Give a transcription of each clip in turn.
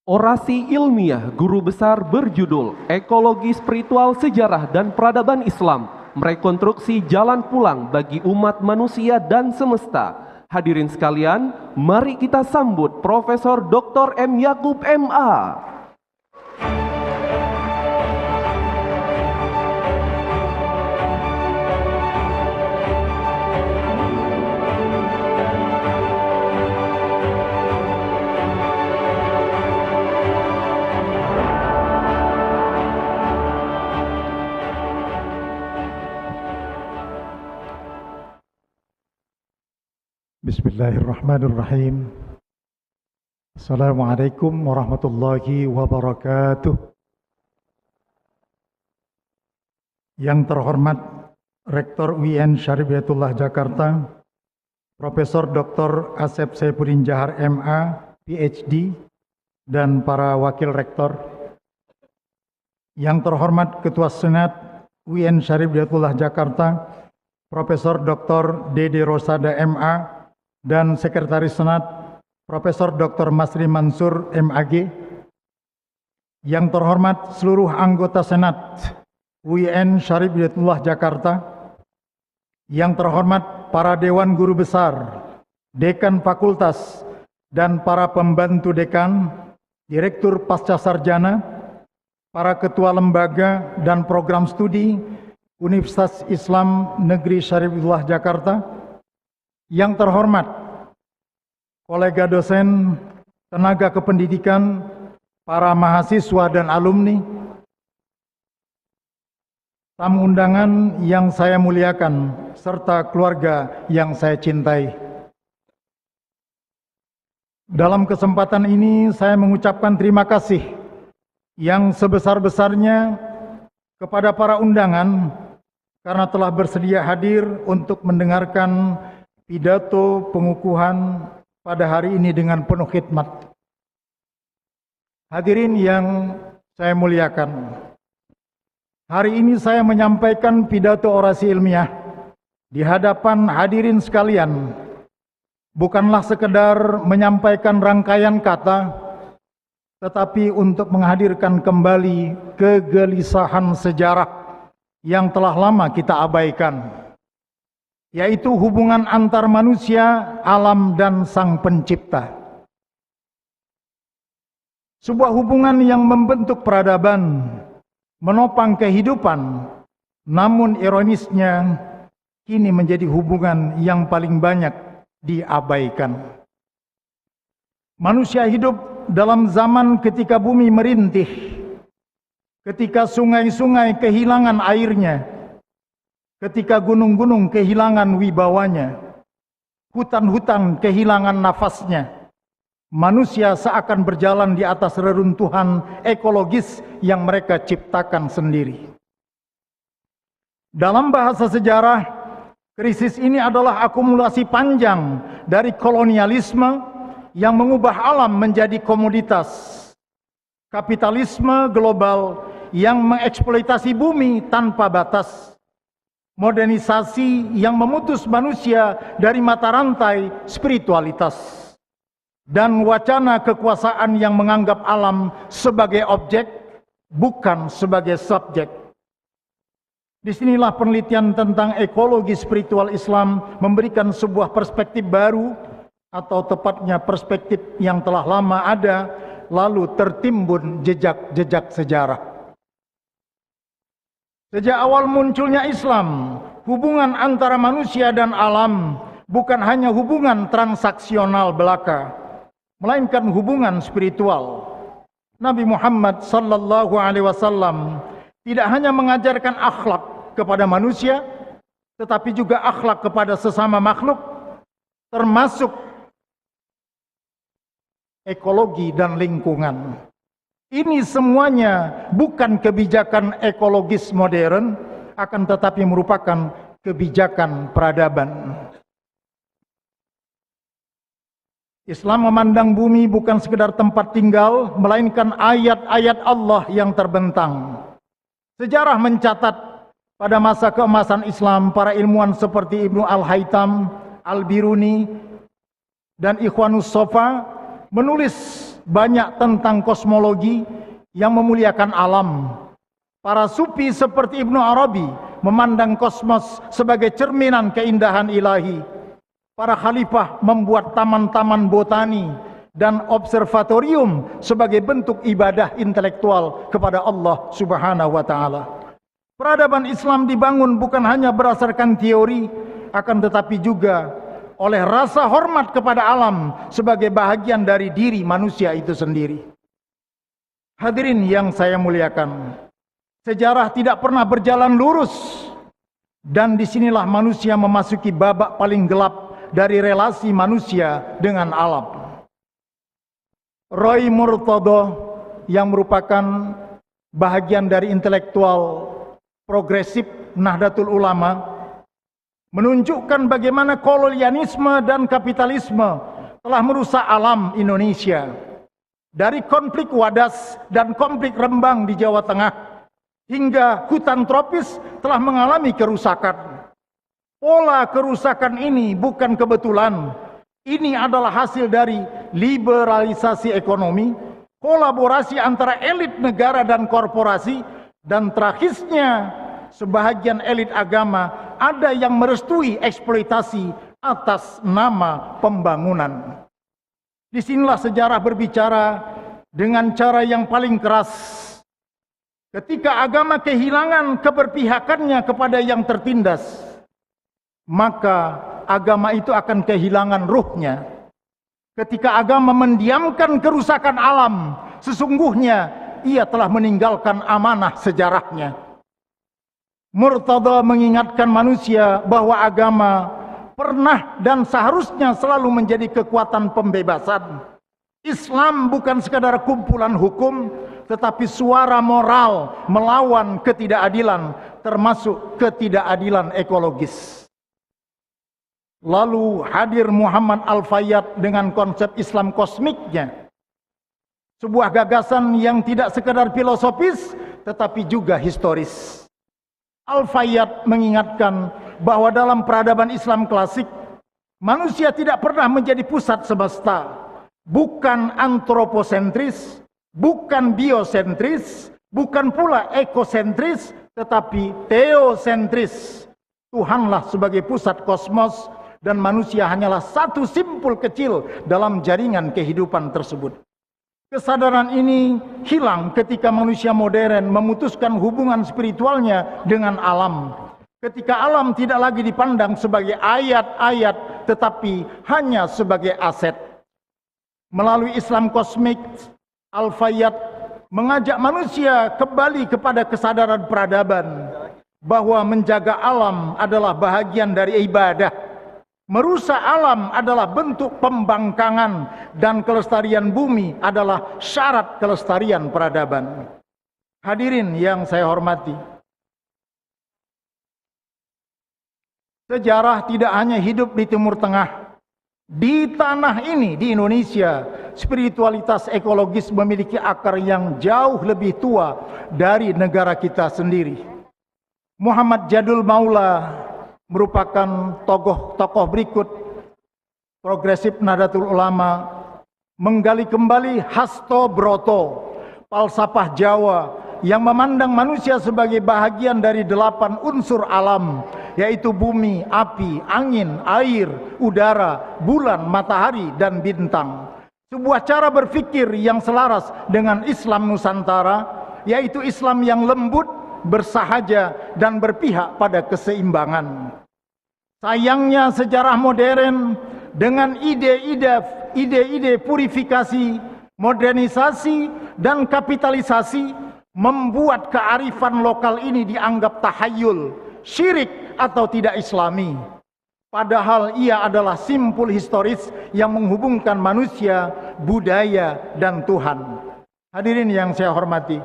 Orasi ilmiah guru besar berjudul Ekologi Spiritual Sejarah dan Peradaban Islam, merekonstruksi jalan pulang bagi umat manusia dan semesta. Hadirin sekalian, mari kita sambut Profesor Dr. M. Yakub MA. Bismillahirrahmanirrahim. Assalamualaikum warahmatullahi wabarakatuh. Yang terhormat Rektor UIN Syarif Hidayatullah Jakarta, Profesor Dr. Asep Saifuddin Jahar MA, PhD, dan para wakil rektor. Yang terhormat Ketua Senat UIN Syarif Hidayatullah Jakarta, Profesor Dr. Dede Rosada MA, dan Sekretaris Senat Profesor Dr. Masri Mansur MAG. Yang terhormat seluruh anggota Senat UIN Syarif Hidayatullah Jakarta. Yang terhormat para Dewan Guru Besar, Dekan Fakultas, dan para pembantu dekan, Direktur Pasca Sarjana, para Ketua Lembaga dan Program Studi Universitas Islam Negeri Syarif Hidayatullah Jakarta. Yang terhormat kolega dosen, tenaga kependidikan, para mahasiswa dan alumni, tamu undangan yang saya muliakan, serta keluarga yang saya cintai. Dalam kesempatan ini saya mengucapkan terima kasih yang sebesar-besarnya kepada para undangan karena telah bersedia hadir untuk mendengarkan pidato pengukuhan pada hari ini dengan penuh khidmat. Hadirin yang saya muliakan, hari ini saya menyampaikan pidato orasi ilmiah di hadapan hadirin sekalian, bukanlah sekedar menyampaikan rangkaian kata, tetapi untuk menghadirkan kembali kegelisahan sejarah yang telah lama kita abaikan, yaitu hubungan antar manusia, alam, dan Sang Pencipta. Sebuah hubungan yang membentuk peradaban, menopang kehidupan, namun ironisnya kini menjadi hubungan yang paling banyak diabaikan. Manusia hidup dalam zaman ketika bumi merintih, ketika sungai-sungai kehilangan airnya, ketika gunung-gunung kehilangan wibawanya, hutan-hutan kehilangan nafasnya, manusia seakan berjalan di atas reruntuhan ekologis yang mereka ciptakan sendiri. Dalam bahasa sejarah, krisis ini adalah akumulasi panjang dari kolonialisme yang mengubah alam menjadi komoditas, kapitalisme global yang mengeksploitasi bumi tanpa batas, modernisasi yang memutus manusia dari mata rantai spiritualitas, dan wacana kekuasaan yang menganggap alam sebagai objek, bukan sebagai subjek. Disinilah penelitian tentang ekologi spiritual Islam memberikan sebuah perspektif baru, atau tepatnya perspektif yang telah lama ada, lalu tertimbun jejak-jejak sejarah. Sejak awal munculnya Islam, hubungan antara manusia dan alam bukan hanya hubungan transaksional belaka, melainkan hubungan spiritual. Nabi Muhammad sallallahu alaihi wasallam tidak hanya mengajarkan akhlak kepada manusia, tetapi juga akhlak kepada sesama makhluk, termasuk ekologi dan lingkungan. Ini semuanya bukan kebijakan ekologis modern, akan tetapi merupakan kebijakan peradaban. Islam memandang bumi bukan sekedar tempat tinggal, melainkan ayat-ayat Allah yang terbentang. Sejarah mencatat pada masa keemasan Islam, para ilmuwan seperti Ibnu Al-Haytham, Al-Biruni, dan Ikhwanus Sofa menulis banyak tentang kosmologi yang memuliakan alam. Para sufi seperti Ibnu Arabi memandang kosmos sebagai cerminan keindahan ilahi. Para khalifah membuat taman-taman botani dan observatorium sebagai bentuk ibadah intelektual kepada Allah Subhanahu wa taala. Peradaban Islam dibangun bukan hanya berdasarkan teori, akan tetapi juga oleh rasa hormat kepada alam sebagai bahagian dari diri manusia itu sendiri. Hadirin yang saya muliakan, sejarah tidak pernah berjalan lurus, dan disinilah manusia memasuki babak paling gelap dari relasi manusia dengan alam. Roy Murtado yang merupakan bahagian dari intelektual progresif Nahdlatul Ulama menunjukkan bagaimana kolonialisme dan kapitalisme telah merusak alam Indonesia. Dari konflik Wadas dan konflik Rembang di Jawa Tengah hingga hutan tropis telah mengalami kerusakan. Pola kerusakan ini bukan kebetulan. Ini adalah hasil dari liberalisasi ekonomi, kolaborasi antara elit negara dan korporasi, dan terakhirnya sebahagian elit agama ada yang merestui eksploitasi atas nama pembangunan. Disinilah sejarah berbicara dengan cara yang paling keras. Ketika agama kehilangan keberpihakannya kepada yang tertindas, maka agama itu akan kehilangan ruhnya. Ketika agama mendiamkan kerusakan alam, sesungguhnya ia telah meninggalkan amanah sejarahnya. Murtada mengingatkan manusia bahwa agama pernah dan seharusnya selalu menjadi kekuatan pembebasan. Islam bukan sekadar kumpulan hukum, tetapi suara moral melawan ketidakadilan, termasuk ketidakadilan ekologis. Lalu hadir Muhammad Al-Fayyad dengan konsep Islam kosmiknya. Sebuah gagasan yang tidak sekadar filosofis, tetapi juga historis. Al-Fayyad mengingatkan bahwa dalam peradaban Islam klasik, manusia tidak pernah menjadi pusat semesta. Bukan antroposentris, bukan biosentris, bukan pula ekosentris, tetapi teosentris. Tuhanlah sebagai pusat kosmos, dan manusia hanyalah satu simpul kecil dalam jaringan kehidupan tersebut. Kesadaran ini hilang ketika manusia modern memutuskan hubungan spiritualnya dengan alam. Ketika alam tidak lagi dipandang sebagai ayat-ayat, tetapi hanya sebagai aset. Melalui Islam kosmik, Al-Fayyad mengajak manusia kembali kepada kesadaran peradaban, bahwa menjaga alam adalah bahagian dari ibadah. Merusak alam adalah bentuk pembangkangan, dan kelestarian bumi adalah syarat kelestarian peradaban. Hadirin yang saya hormati, sejarah tidak hanya hidup di Timur Tengah. Di tanah ini, di Indonesia, spiritualitas ekologis memiliki akar yang jauh lebih tua dari negara kita sendiri. Muhammad Jadul Maula merupakan tokoh berikut progresif Nahdlatul Ulama, menggali kembali Hasto Broto, falsafah Jawa yang memandang manusia sebagai bahagian dari 8 unsur alam, yaitu bumi, api, angin, air, udara, bulan, matahari, dan bintang. Sebuah cara berpikir yang selaras dengan Islam Nusantara, yaitu Islam yang lembut, bersahaja, dan berpihak pada keseimbangan. Sayangnya sejarah modern dengan ide-ide purifikasi, modernisasi, dan kapitalisasi membuat kearifan lokal ini dianggap tahayul, syirik, atau tidak islami. Padahal ia adalah simpul historis yang menghubungkan manusia, budaya, dan Tuhan. Hadirin yang saya hormati,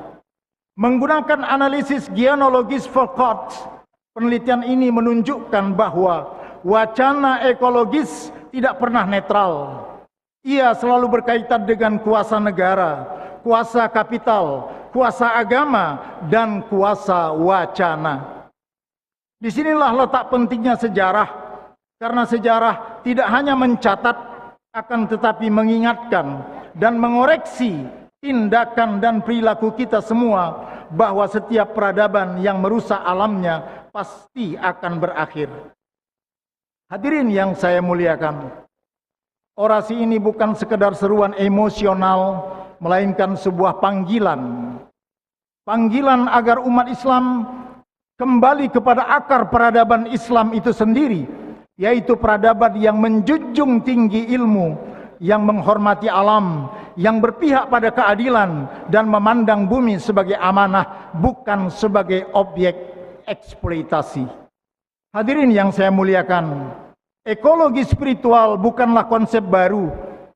menggunakan analisis genealogis Foucault, penelitian ini menunjukkan bahwa wacana ekologis tidak pernah netral. Ia selalu berkaitan dengan kuasa negara, kuasa kapital, kuasa agama, dan kuasa wacana. Disinilah letak pentingnya sejarah, karena sejarah tidak hanya mencatat, akan tetapi mengingatkan dan mengoreksi tindakan dan perilaku kita semua, bahwa setiap peradaban yang merusak alamnya pasti akan berakhir. Hadirin yang saya muliakan, orasi ini bukan sekedar seruan emosional, melainkan sebuah panggilan. Panggilan agar umat Islam kembali kepada akar peradaban Islam itu sendiri, yaitu peradaban yang menjunjung tinggi ilmu, yang menghormati alam, yang berpihak pada keadilan, dan memandang bumi sebagai amanah, bukan sebagai objek eksploitasi. Hadirin yang saya muliakan, ekologi spiritual bukanlah konsep baru.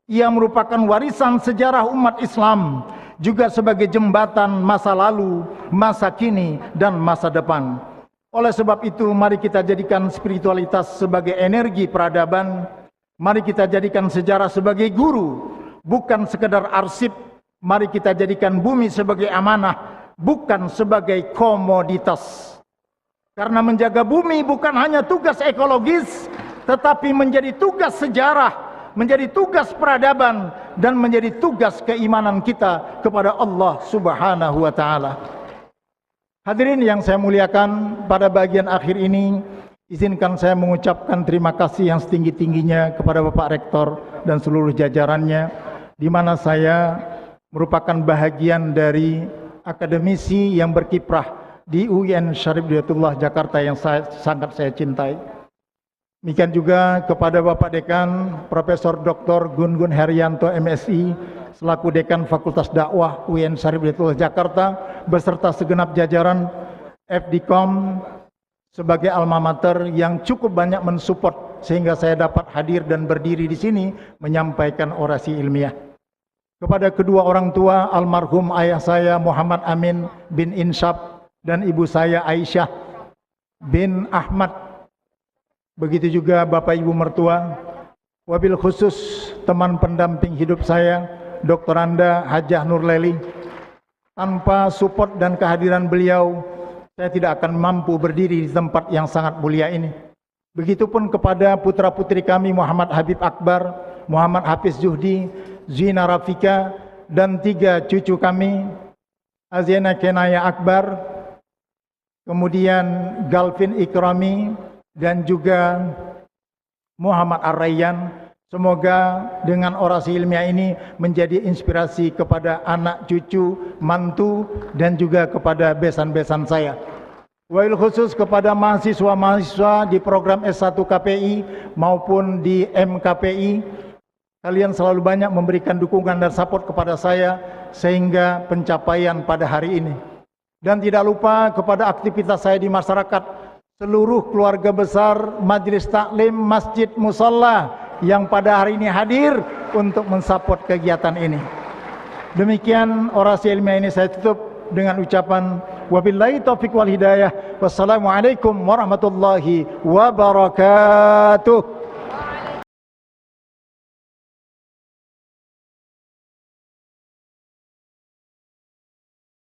Ia merupakan warisan sejarah umat Islam, juga sebagai jembatan masa lalu, masa kini, dan masa depan. Oleh sebab itu, mari kita jadikan spiritualitas sebagai energi peradaban. Mari kita jadikan sejarah sebagai guru, bukan sekedar arsip. Mari kita jadikan bumi sebagai amanah, bukan sebagai komoditas. Karena menjaga bumi bukan hanya tugas ekologis, tetapi menjadi tugas sejarah, menjadi tugas peradaban, dan menjadi tugas keimanan kita kepada Allah Subhanahu wa Ta'ala. Hadirin yang saya muliakan, pada bagian akhir ini izinkan saya mengucapkan terima kasih yang setinggi-tingginya kepada Bapak Rektor dan seluruh jajarannya, di mana saya merupakan bahagian dari akademisi yang berkiprah di UIN Syarif Hidayatullah Jakarta yang sangat saya cintai. Demikian juga kepada Bapak Dekan Profesor Dr. Gun Gun Herianto MSI selaku Dekan Fakultas Dakwah UIN Syarif Hidayatullah Jakarta beserta segenap jajaran FDCOM sebagai alma mater yang cukup banyak mensupport sehingga saya dapat hadir dan berdiri di sini menyampaikan orasi ilmiah. Kepada kedua orang tua almarhum ayah saya Muhammad Amin bin Insyaf dan ibu saya Aisyah bin Ahmad, begitu juga Bapak Ibu mertua, wabil khusus teman pendamping hidup saya Dr. Anda Hajah Nurleli. Tanpa support dan kehadiran beliau, saya tidak akan mampu berdiri di tempat yang sangat mulia ini. Begitupun kepada putra-putri kami Muhammad Habib Akbar, Muhammad Hafiz Juhdi, Zina Rafika, dan 3 cucu kami, Aziana Kenaya Akbar, kemudian Galvin Ikrami, dan juga Muhammad Ar-Rayyan. Semoga dengan orasi ilmiah ini menjadi inspirasi kepada anak cucu, mantu, dan juga kepada besan-besan saya. Wabil khusus kepada mahasiswa-mahasiswa di program S1 KPI maupun di MKPI. Kalian selalu banyak memberikan dukungan dan support kepada saya sehingga pencapaian pada hari ini. Dan tidak lupa kepada aktivitas saya di masyarakat, seluruh keluarga besar Majelis Taklim Masjid Musalla yang pada hari ini hadir untuk mensupport kegiatan ini. Demikian orasi ilmiah ini saya tutup dengan ucapan wabillahi taufiq wal hidayah. Wassalamualaikum warahmatullahi wabarakatuh.